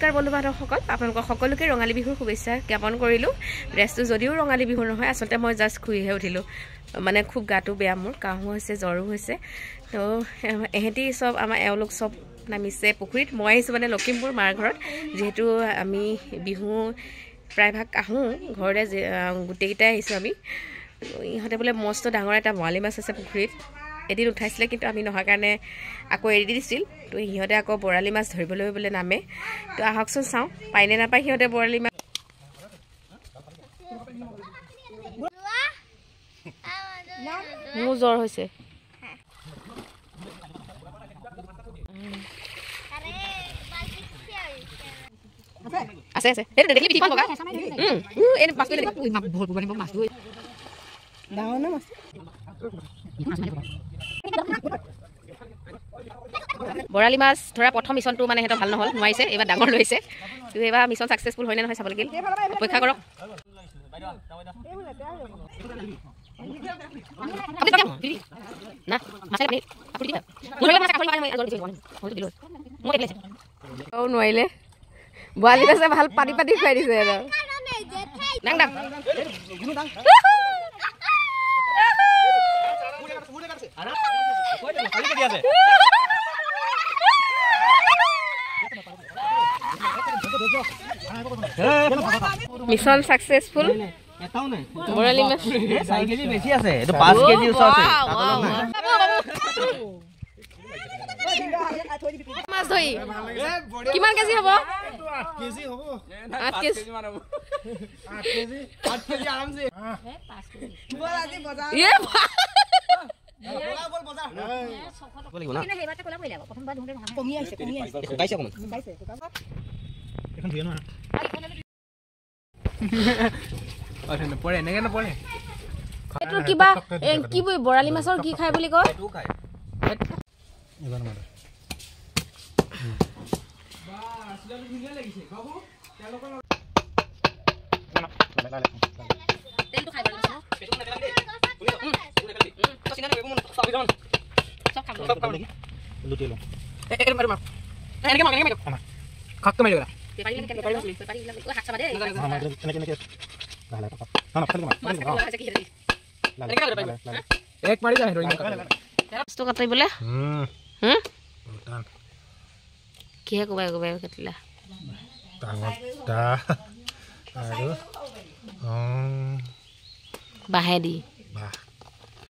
নমস্কাৰ বন্ধু বান্ধৱসকল, আপোনালোকক সকলোকে ৰঙালী বিহুৰ শুভেচ্ছা জ্ঞাপন কৰিলোঁ। ড্ৰেছটো যদিও ৰঙালী বিহু নহয়, আচলতে মই জাষ্ট শুইহে উঠিলোঁ। মানে খুব গাটো বেয়া, মোৰ কাহো হৈছে, জ্বৰো হৈছে। তো এহেঁতি চব আমাৰ এওঁলোক চব নামিছে পুখুৰীত। মই আহিছোঁ মানে লখিমপুৰ মাৰ ঘৰত, যিহেতু আমি বিহু প্ৰায়ভাগ আহোঁ ঘৰলৈ, গোটেইকেইটাই আহিছোঁ আমি। ইহঁতে বোলে মস্ত ডাঙৰ এটা বৰালি মাছ আছে পুখুৰীত, এদিন উঠাইছিলে, কিন্তু আমি নহাৰ কাৰণে আকৌ এৰি দিছিল। তো সিহঁতে আকৌ বৰালি মাছ ধৰিবলৈ বোলে নামে। তো আহকচোন চাওঁ পায়নে নাপায় সিহঁতে বৰালি মাছ। মোৰ জ্বৰ হৈছে। আছে আছে, দেখিলি পিঠিখন বগা। বৰালি মাছ ধৰা প্ৰথম মিছনটো মানে সিহঁতৰ ভাল নহ'ল, নোৱাৰিছে। এইবাৰ ডাঙৰ লৈছে। তো এইবাৰ মিছন ছাকচেছফুল হয়নে নহয় চাব লাগিল, অপেক্ষা কৰক। নোৱাৰিলে বৰালি মাছে ভাল পাতি পাতি খুৱাই দিছে। Mission successful. বৰালি মাছ 4 কেজি বেছি আছে, এটো 5 কেজি ওচৰ আছে। মাছ ধৰি কিমান কেজি হ'ব? 8 কেজি হ'ব। 8 কেজি মান হ'ব। 8 কেজি আৰামছে। 5 কেজি আজি বজাৰ এ বল বজাৰ বলিব না। হেবাতে কলা কইলা প্ৰথমবাৰ ধুতে কমি আইছে শুকাইছে কম শুকাইছে এখন দিও না। আৰে ন পড়ে নেগে ন পড়ে এটো কিবা কি বৰালি মাছৰ কি খায় বুলি কয়? এটো খায় এবাৰ মাৰ বা আসলে ভিডিও লাগিছে বাবু তেলক না তেলটো খাই বৰালি মাছ পেটু না লাগে তো সিনা নেব মন সব জন সব খাম লুটি লো এর মার মার এনেকে মার এনেকে মার খাক তো মারি গলা পারি না কেন পারি না পারি না ও হাত চাবা দে এনেকে লালা পাপা না না খালি মার আছে কি হেরি এনেকে লাগে পাইবা এক মারি যা হেরোইন তো কাটাই বলে টান কি হে কবাই কবাই কাটিলা ডাঙৰটা আৰু বাহে দি বাহ